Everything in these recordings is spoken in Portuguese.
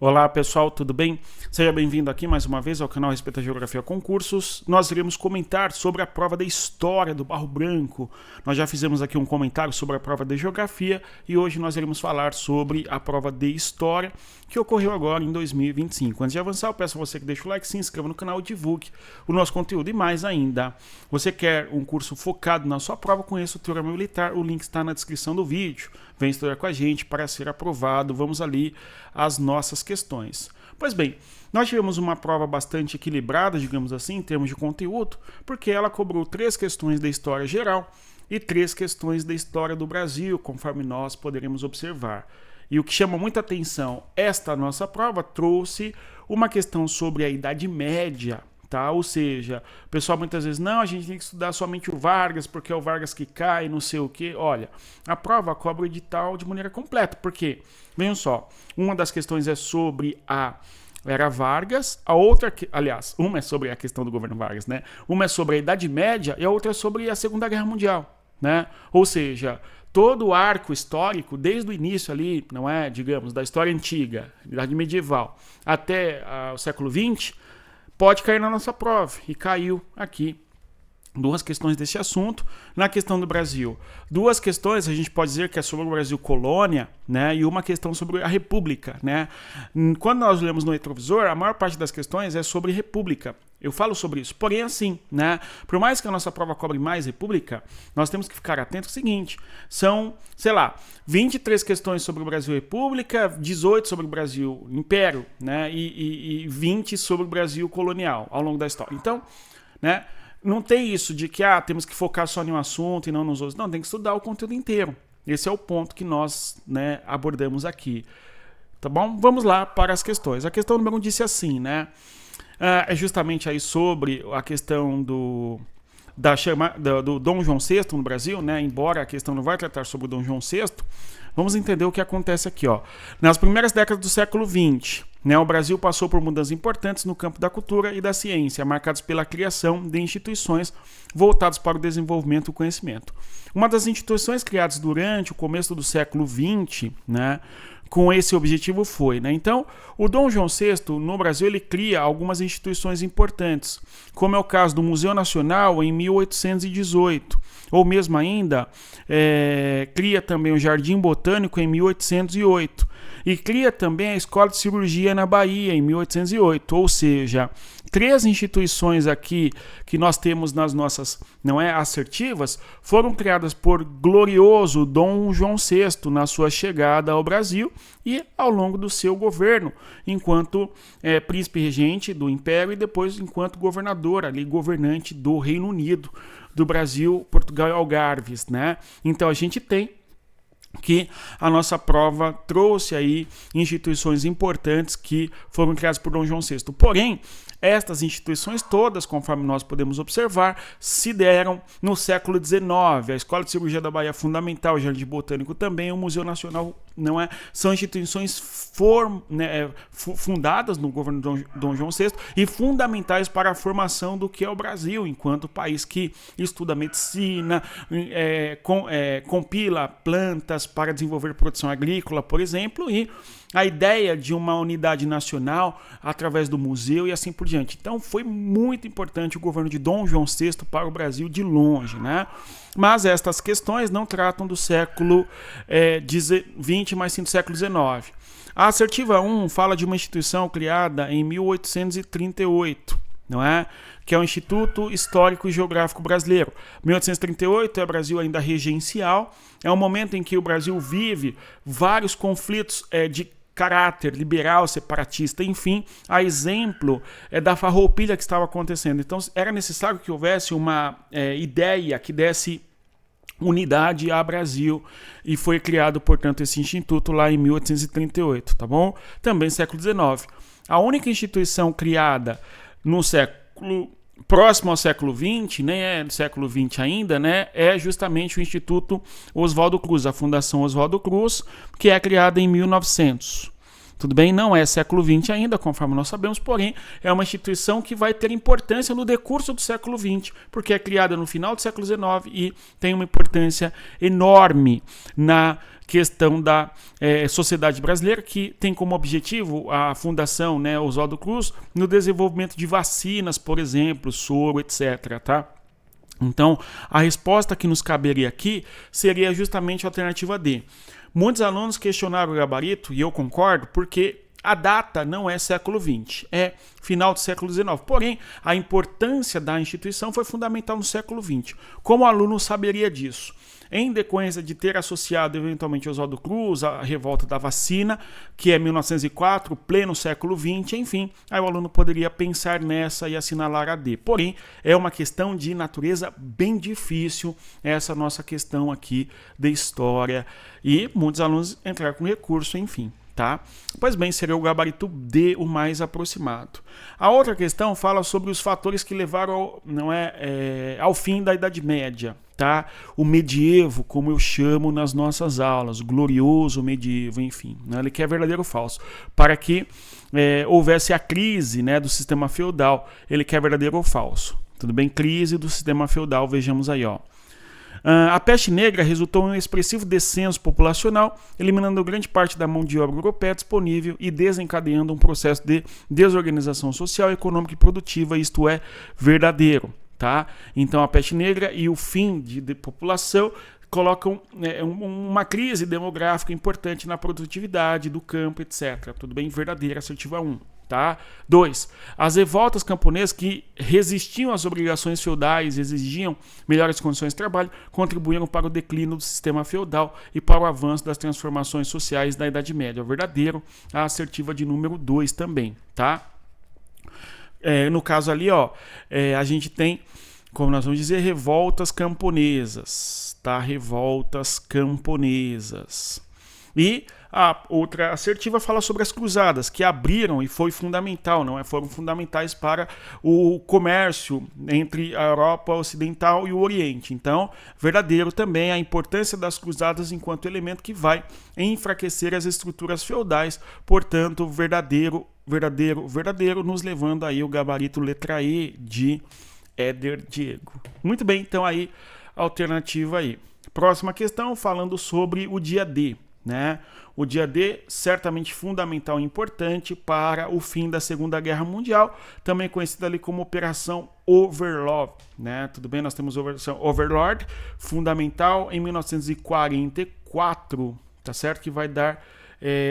Olá pessoal, tudo bem? Seja bem-vindo aqui mais uma vez ao canal Respeito à Geografia Concursos. Nós iremos comentar sobre a prova de História do Barro Branco. Nós já fizemos aqui um comentário sobre a prova de Geografia e hoje nós iremos falar sobre a prova de História que ocorreu agora em 2025. Antes de avançar, eu peço a você que deixe o like, se inscreva no canal e divulgue o nosso conteúdo. E mais ainda, você quer um curso focado na sua prova, conheça o Teorema Militar, o link está na descrição do vídeo. Vem estudar com a gente para ser aprovado. Vamos ali às nossas questões. Pois bem, nós tivemos uma prova bastante equilibrada, digamos assim, em termos de conteúdo, porque ela cobrou 3 questões da história geral e 3 questões da história do Brasil, conforme nós poderemos observar. E o que chama muita atenção, esta nossa prova trouxe uma questão sobre a Idade Média, tá? Ou seja, o pessoal muitas vezes, não, a gente tem que estudar somente o Vargas, porque é o Vargas que cai, não sei o quê. Olha, a prova cobra o edital de maneira completa, porque, vejam só, uma das questões é sobre a Era Vargas, a outra, aliás, uma é sobre a questão do governo Vargas, né? Uma é sobre a Idade Média e a outra é sobre a Segunda Guerra Mundial, né? Ou seja, todo o arco histórico, desde o início ali, não é, digamos, da história antiga, Idade Medieval, até o século XX, pode cair na nossa prova, e caiu aqui 2 questões desse assunto. Na questão do Brasil, 2 questões, a gente pode dizer que é sobre o Brasil colônia, né, e uma questão sobre a República, né. Quando nós olhamos no retrovisor, a maior parte das questões é sobre República. Eu falo sobre isso, porém assim, né, por mais que a nossa prova cobre mais República, nós temos que ficar atentos ao seguinte, são, sei lá, 23 questões sobre o Brasil República, 18 sobre o Brasil Império, né, e 20 sobre o Brasil colonial ao longo da história. Então, né, não tem isso de que temos que focar só em um assunto e não nos outros. Não, tem que estudar o conteúdo inteiro. Esse é o ponto que nós, né, abordamos aqui. Tá bom? Vamos lá para as questões. A questão número 1 disse assim, né? É justamente aí sobre a questão do Dom João VI no Brasil, né? Embora a questão não vai tratar sobre o Dom João VI, vamos entender o que acontece aqui, ó. Nas primeiras décadas do século XX, né, o Brasil passou por mudanças importantes no campo da cultura e da ciência, marcadas pela criação de instituições voltadas para o desenvolvimento do conhecimento. Uma das instituições criadas durante o começo do século XX, né, com esse objetivo foi, né? Então, o Dom João VI, no Brasil, ele cria algumas instituições importantes, como é o caso do Museu Nacional em 1818, ou mesmo ainda, cria também o Jardim Botânico em 1808, e cria também a Escola de Cirurgia na Bahia em 1808, ou seja, 3 instituições aqui que nós temos nas nossas, não é, assertivas, foram criadas por glorioso Dom João VI na sua chegada ao Brasil e ao longo do seu governo, enquanto príncipe regente do Império e depois enquanto governador, ali, governante do Reino Unido, do Brasil, Portugal e Algarves, né? Então a gente tem que a nossa prova trouxe aí instituições importantes que foram criadas por Dom João VI. Porém, estas instituições todas, conforme nós podemos observar, se deram no século XIX. A Escola de Cirurgia da Bahia é fundamental, o Jardim Botânico também, o Museu Nacional não é. São instituições fundadas no governo de Dom João VI e fundamentais para a formação do que é o Brasil, enquanto país que estuda medicina, compila plantas para desenvolver produção agrícola, por exemplo, e a ideia de uma unidade nacional através do museu e assim por diante. Então foi muito importante o governo de Dom João VI para o Brasil de longe, né? Mas estas questões não tratam do século XX, mas sim do século XIX. A assertiva 1 fala de uma instituição criada em 1838, não é? Que é o Instituto Histórico e Geográfico Brasileiro. 1838 é o Brasil ainda regencial, é um momento em que o Brasil vive vários conflitos de caráter liberal, separatista, enfim, a exemplo da farroupilha que estava acontecendo. Então, era necessário que houvesse uma ideia que desse unidade a Brasil e foi criado, portanto, esse instituto lá em 1838, tá bom? Também século XIX. A única instituição criada no século próximo ao século XX, nem é do século XX ainda, né, é justamente o Instituto Oswaldo Cruz, a Fundação Oswaldo Cruz, que é criada em 1900. Tudo bem? Não é século XX ainda, conforme nós sabemos, porém é uma instituição que vai ter importância no decurso do século XX, porque é criada no final do século XIX e tem uma importância enorme na questão da Sociedade Brasileira, que tem como objetivo a Fundação, né, Oswaldo Cruz, no desenvolvimento de vacinas, por exemplo, soro, etc., tá? Então, a resposta que nos caberia aqui seria justamente a alternativa D. Muitos alunos questionaram o gabarito, e eu concordo, porque a data não é século XX, é final do século XIX. Porém, a importância da instituição foi fundamental no século XX. Como o aluno saberia disso? Em decorrência de ter associado eventualmente Oswaldo Cruz, a revolta da vacina, que é 1904, pleno século XX, enfim, aí o aluno poderia pensar nessa e assinalar a D. Porém, é uma questão de natureza bem difícil, essa nossa questão aqui de história, e muitos alunos entraram com recurso, enfim. Tá? Pois bem, seria o gabarito D o mais aproximado. A outra questão fala sobre os fatores que levaram ao fim da Idade Média. Tá? O medievo, como eu chamo nas nossas aulas, glorioso medievo, enfim. Né? Ele quer verdadeiro ou falso. Para que houvesse a crise, né, do sistema feudal, ele quer verdadeiro ou falso. Tudo bem? Crise do sistema feudal, vejamos aí, ó. A peste negra resultou em um expressivo descenso populacional, eliminando grande parte da mão de obra europeia disponível e desencadeando um processo de desorganização social, econômica e produtiva, isto é, verdadeiro. Tá? Então a peste negra e o fim de população colocam uma crise demográfica importante na produtividade do campo, etc. Tudo bem? Verdadeira, assertiva 1. Tá? 2. As revoltas camponesas que resistiam às obrigações feudais e exigiam melhores condições de trabalho contribuíram para o declínio do sistema feudal e para o avanço das transformações sociais da Idade Média. Verdadeiro, a assertiva de número 2 também. Tá? No caso ali, ó, a gente tem, como nós vamos dizer, revoltas camponesas. Tá? Revoltas camponesas. E a outra assertiva fala sobre as cruzadas, que abriram e foi fundamental, foram fundamentais para o comércio entre a Europa Ocidental e o Oriente. Então, verdadeiro também a importância das cruzadas enquanto elemento que vai enfraquecer as estruturas feudais. Portanto, verdadeiro, nos levando aí o gabarito letra E de Éder Diego. Muito bem, então aí, alternativa aí. Próxima questão, falando sobre o dia D. Né? O dia D, certamente fundamental e importante para o fim da Segunda Guerra Mundial, também conhecida ali como Operação Overlord. Né? Tudo bem, nós temos a Operação Overlord, fundamental em 1944, tá certo? Que vai dar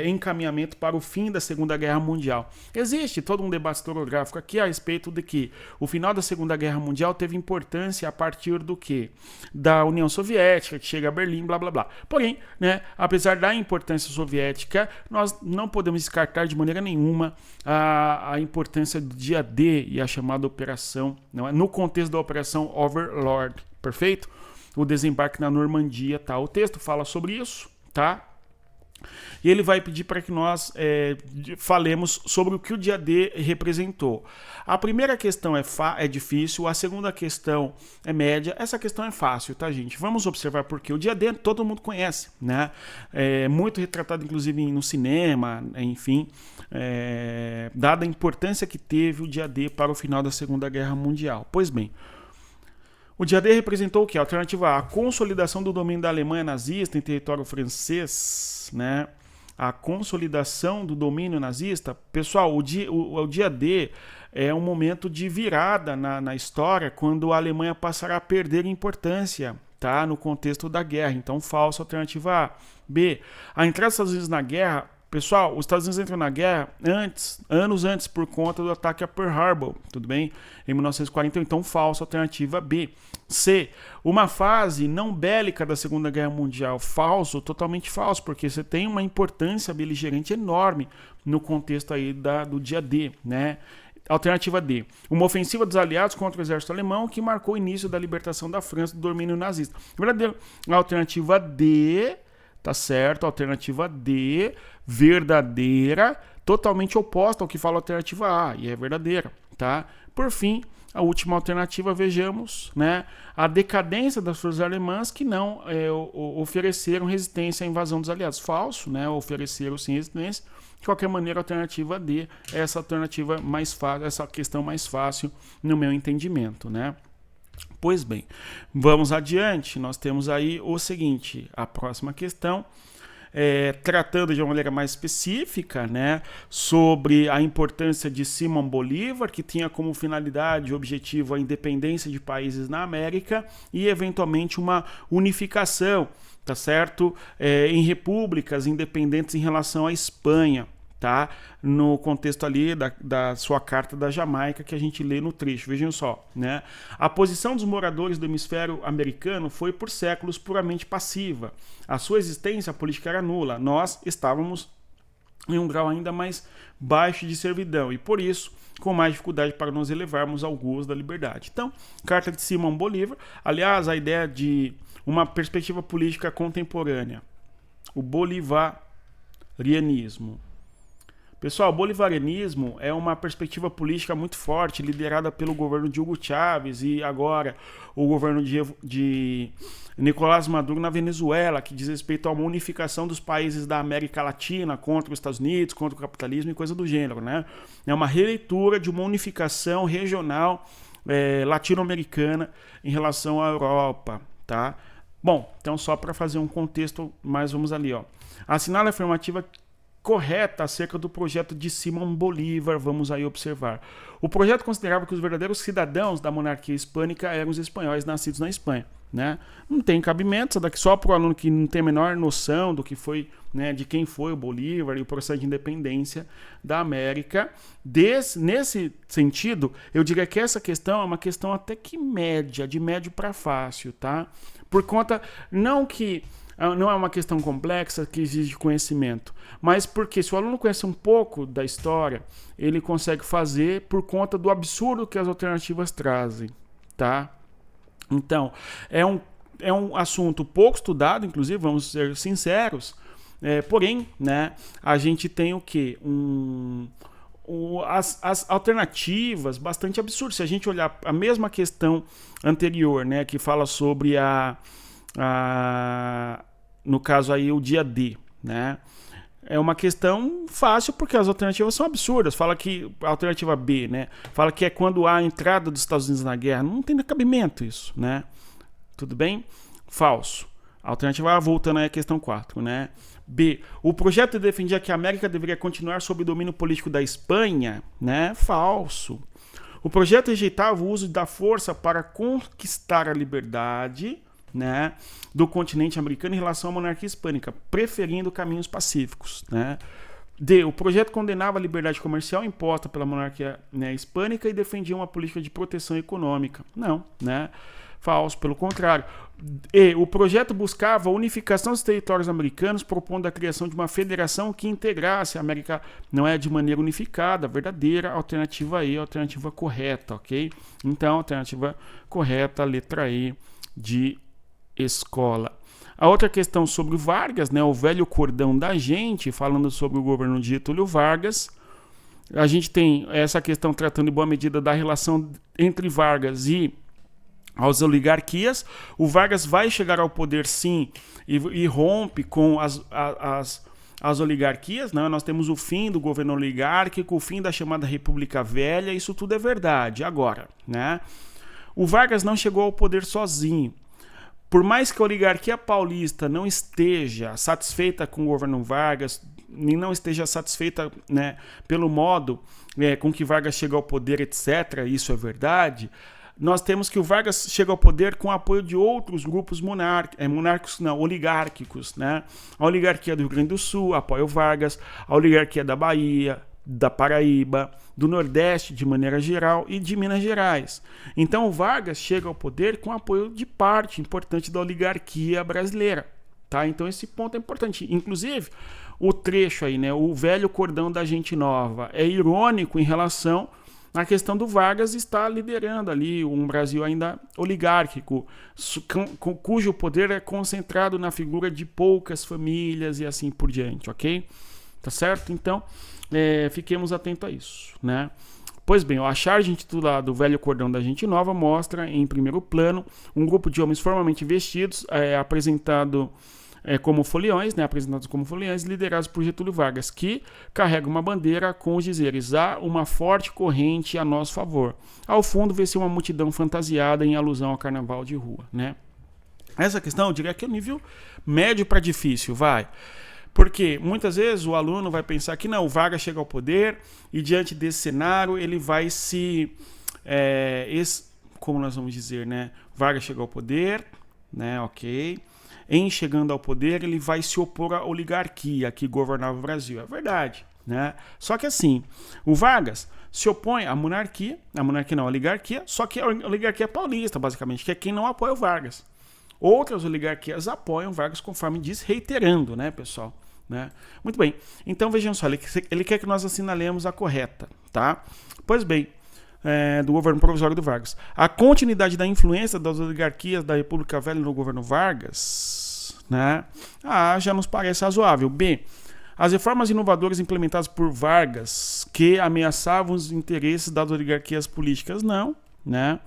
encaminhamento para o fim da Segunda Guerra Mundial. Existe todo um debate historiográfico aqui a respeito de que o final da Segunda Guerra Mundial teve importância a partir do quê? Da União Soviética, que chega a Berlim, blá blá blá. Porém, né, apesar da importância soviética, nós não podemos descartar de maneira nenhuma a importância do dia D e a chamada operação, não é? No contexto da Operação Overlord, perfeito? O desembarque na Normandia, tá? O texto fala sobre isso, tá? E ele vai pedir para que nós falemos sobre o que o dia D representou. A primeira questão é difícil, a segunda questão é média, essa questão é fácil, tá, gente? Vamos observar porque o dia D todo mundo conhece, né? É muito retratado, inclusive, no cinema, enfim, dada a importância que teve o dia D para o final da Segunda Guerra Mundial. Pois bem, o dia D representou o quê? Alternativa A, a consolidação do domínio da Alemanha nazista em território francês, né? A consolidação do domínio nazista. Pessoal, o dia D é um momento de virada na história, quando a Alemanha passará a perder importância, tá? No contexto da guerra. Então, falso, alternativa A. B, a entrada dos Estados Unidos na guerra. Pessoal, os Estados Unidos entram na guerra anos antes, por conta do ataque a Pearl Harbor, tudo bem? Em 1941, então falso, alternativa B. C, uma fase não bélica da Segunda Guerra Mundial, falso, totalmente falso, porque você tem uma importância beligerante enorme no contexto aí do dia D, né? Alternativa D, uma ofensiva dos aliados contra o exército alemão que marcou o início da libertação da França do domínio nazista. Verdadeiro. Alternativa D, tá certo? Alternativa D, verdadeira, totalmente oposta ao que fala a alternativa A, e é verdadeira, tá? Por fim, a última alternativa, vejamos, né? A decadência das forças alemãs que não ofereceram resistência à invasão dos aliados. Falso, né? Ofereceram sem resistência. De qualquer maneira, a alternativa D é essa alternativa mais fácil, essa questão mais fácil no meu entendimento, né? Pois bem, vamos adiante. Nós temos aí o seguinte, a próxima questão tratando de uma maneira mais específica, né, sobre a importância de Simão Bolívar, que tinha como finalidade e objetivo a independência de países na América e, eventualmente, uma unificação, tá certo? Em repúblicas independentes em relação à Espanha, tá? No contexto ali da sua carta da Jamaica que a gente lê no trecho. Vejam só, né? A posição dos moradores do hemisfério americano foi por séculos puramente passiva. A sua existência política era nula. Nós estávamos em um grau ainda mais baixo de servidão e por isso com mais dificuldade para nos elevarmos ao gozo da liberdade. Então, carta de Simão Bolívar, aliás, a ideia de uma perspectiva política contemporânea, o bolivarianismo. Pessoal, o bolivarianismo é uma perspectiva política muito forte, liderada pelo governo de Hugo Chávez e agora o governo de Nicolás Maduro na Venezuela, que diz respeito a uma unificação dos países da América Latina contra os Estados Unidos, contra o capitalismo e coisa do gênero, né? É uma releitura de uma unificação regional latino-americana em relação à Europa, tá? Bom, então só para fazer um contexto, mas vamos ali, ó. Assinala a afirmativa correta acerca do projeto de Simão Bolívar, vamos aí observar. O projeto considerava que os verdadeiros cidadãos da monarquia hispânica eram os espanhóis nascidos na Espanha, né? Não tem cabimento, isso daqui só para o aluno que não tem a menor noção do que foi, né, de quem foi o Bolívar e o processo de independência da América. Nesse sentido, eu diria que essa questão é uma questão até que média, de médio para fácil, tá? Por conta, não é uma questão complexa que exige conhecimento, mas porque se o aluno conhece um pouco da história, ele consegue fazer por conta do absurdo que as alternativas trazem, tá? Então, é um assunto pouco estudado, inclusive, vamos ser sinceros, porém, né, a gente tem o quê? As alternativas bastante absurdas. Se a gente olhar a mesma questão anterior, né, que fala sobre no caso aí o dia D, né? É uma questão fácil porque as alternativas são absurdas. Fala que a alternativa B, né? Fala que é quando há a entrada dos Estados Unidos na guerra. Não tem cabimento isso, né? Tudo bem? Falso. A alternativa A, voltando aí à questão 4, né? B. O projeto defendia que a América deveria continuar sob o domínio político da Espanha, né? Falso. O projeto rejeitava o uso da força para conquistar a liberdade, né, do continente americano em relação à monarquia hispânica, preferindo caminhos pacíficos, né? D. O projeto condenava a liberdade comercial imposta pela monarquia, né, hispânica e defendia uma política de proteção econômica. Não, né? Falso, pelo contrário. E. O projeto buscava a unificação dos territórios americanos, propondo a criação de uma federação que integrasse a América, não é de maneira unificada, verdadeira. Alternativa E, alternativa correta, ok? Então, alternativa correta, letra E de escola. A outra questão sobre Vargas, né, o velho cordão da gente, falando sobre o governo de Getúlio Vargas. A gente tem essa questão tratando em boa medida da relação entre Vargas e as oligarquias. O Vargas vai chegar ao poder sim e rompe com as oligarquias, né? Nós temos o fim do governo oligárquico, o fim da chamada República Velha, isso tudo é verdade. Agora, né? O Vargas não chegou ao poder sozinho. Por mais que a oligarquia paulista não esteja satisfeita com o governo Vargas, nem não esteja satisfeita, né, pelo modo com que Vargas chega ao poder, etc., isso é verdade, nós temos que o Vargas chega ao poder com o apoio de outros grupos oligárquicos, né? A oligarquia do Rio Grande do Sul apoia o Vargas, a oligarquia da Bahia, da Paraíba, do Nordeste de maneira geral e de Minas Gerais. Então o Vargas chega ao poder com apoio de parte importante da oligarquia brasileira, tá? Então esse ponto é importante. Inclusive, o trecho aí, né, o velho cordão da gente nova, é irônico em relação à questão do Vargas estar liderando ali um Brasil ainda oligárquico, cujo poder é concentrado na figura de poucas famílias e assim por diante, ok? Tá certo? Então, fiquemos atentos a isso, né? Pois bem, a charge intitulada O Velho Cordão da Gente Nova mostra, em primeiro plano, um grupo de homens formalmente vestidos, apresentados como foliões, liderados por Getúlio Vargas, que carrega uma bandeira com os dizeres: há uma forte corrente a nosso favor. Ao fundo, vê-se uma multidão fantasiada em alusão ao carnaval de rua, né? Essa questão, eu diria que é nível médio para difícil, vai. Porque muitas vezes o aluno vai pensar que não, o Vargas chega ao poder e diante desse cenário ele vai se... como nós vamos dizer, né? Vargas chegou ao poder, né? Ok. Em chegando ao poder, ele vai se opor à oligarquia que governava o Brasil. É verdade, né? Só que assim, o Vargas se opõe à monarquia não, à oligarquia, só que a oligarquia paulista, basicamente, que é quem não apoia o Vargas. Outras oligarquias apoiam o Vargas, conforme diz, reiterando, né, pessoal? Né? Muito bem, então vejam só, ele quer que nós assinalemos a correta, tá? Pois bem, do governo provisório do Vargas. A continuidade da influência das oligarquias da República Velha no governo Vargas, né? Já nos parece razoável. B. As reformas inovadoras implementadas por Vargas que ameaçavam os interesses das oligarquias políticas, não, né?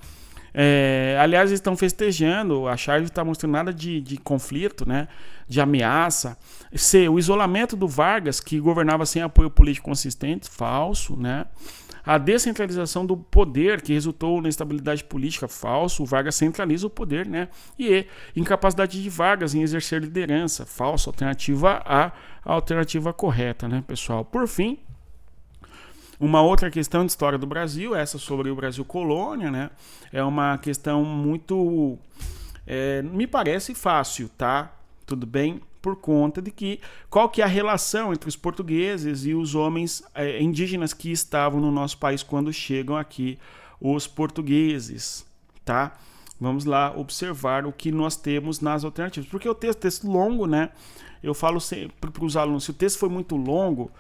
Aliás, eles estão festejando, a charge está mostrando nada de conflito, né? De ameaça. C. O isolamento do Vargas, que governava sem apoio político consistente, falso, né? A descentralização do poder, que resultou na instabilidade política, falso. O Vargas centraliza o poder, né? E incapacidade de Vargas em exercer liderança, falso. Alternativa A, a alternativa correta, né, pessoal? Por fim, uma outra questão de história do Brasil, essa sobre o Brasil colônia, né? É uma questão muito, me parece fácil, tá? Tudo bem? Por conta de que qual que é a relação entre os portugueses e os homens indígenas que estavam no nosso país quando chegam aqui os portugueses, tá? Vamos lá observar o que nós temos nas alternativas. Porque o texto longo, né? Eu falo sempre para os alunos, se o texto for muito longo,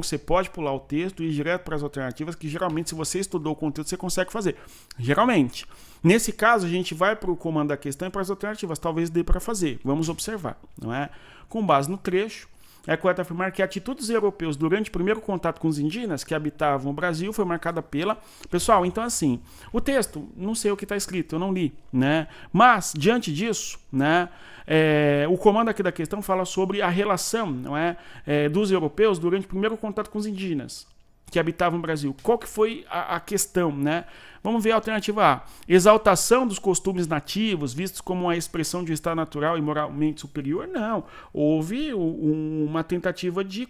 você pode pular o texto e ir direto para as alternativas, que geralmente, se você estudou o conteúdo, você consegue fazer. Geralmente. Nesse caso, a gente vai para o comando da questão e para as alternativas. Talvez dê para fazer. Vamos observar, não é? Com base no trecho, é correto afirmar que atitudes europeus durante o primeiro contato com os indígenas que habitavam o Brasil foi marcada pela... Pessoal, então assim, o texto, não sei o que está escrito, eu não li, né? Mas, diante disso, né, o comando aqui da questão fala sobre a relação, não é, dos europeus durante o primeiro contato com os indígenas que habitavam o Brasil. Qual que foi a questão, né? Vamos ver a alternativa A. Exaltação dos costumes nativos, vistos como uma expressão de um estado natural e moralmente superior? Não. Houve uma tentativa de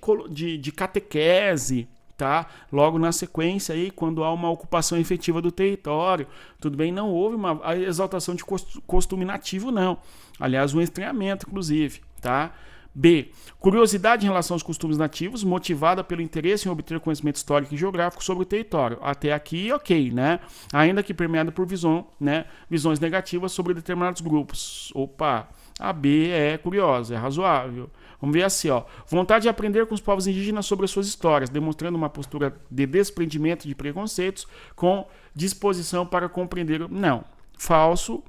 catequese, tá? Logo na sequência, aí, quando há uma ocupação efetiva do território. Tudo bem? Não houve uma exaltação de costume nativo, não. Aliás, um estranhamento, inclusive, tá? B. Curiosidade em relação aos costumes nativos, motivada pelo interesse em obter conhecimento histórico e geográfico sobre o território. Até aqui, ok, né? Ainda que permeada por visões negativas sobre determinados grupos. Opa, a B é curiosa, é razoável. Vamos ver assim, ó. Vontade de aprender com os povos indígenas sobre as suas histórias, demonstrando uma postura de desprendimento de preconceitos com disposição para compreender. Não, falso,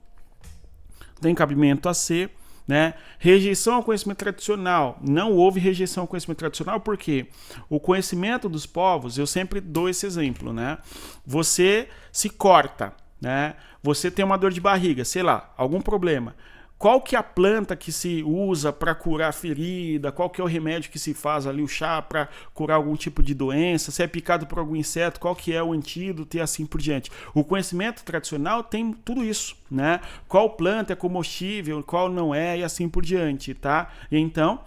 tem cabimento a C. Né? Rejeição ao conhecimento tradicional. Não houve rejeição ao conhecimento tradicional, porque o conhecimento dos povos, eu sempre dou esse exemplo, né? Você se corta, né? Você tem uma dor de barriga, sei lá, algum problema. Qual que é a planta que se usa para curar a ferida? Qual que é o remédio que se faz ali, o chá, para curar algum tipo de doença? Se é picado por algum inseto, qual que é o antídoto e assim por diante? O conhecimento tradicional tem tudo isso, né? Qual planta é comestível, qual não é e assim por diante, tá? E então,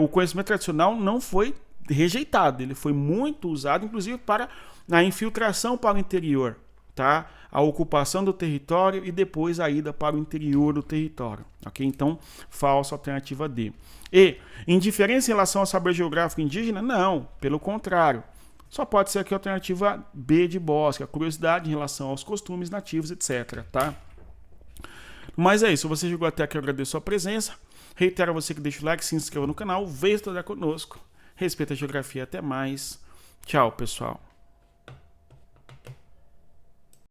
o conhecimento tradicional não foi rejeitado, ele foi muito usado, inclusive para a infiltração para o interior, tá? A ocupação do território e depois a ida para o interior do território. Ok? Então, falsa, alternativa D. E, indiferença em relação ao saber geográfico indígena? Não, pelo contrário. Só pode ser aqui a alternativa B de Bosque, a curiosidade em relação aos costumes nativos, etc. Tá? Mas é isso, se você chegou até aqui, eu agradeço a sua presença. Reitero a você que deixa o like, se inscreva no canal, venha estudar conosco. Respeita a geografia, até mais. Tchau, pessoal.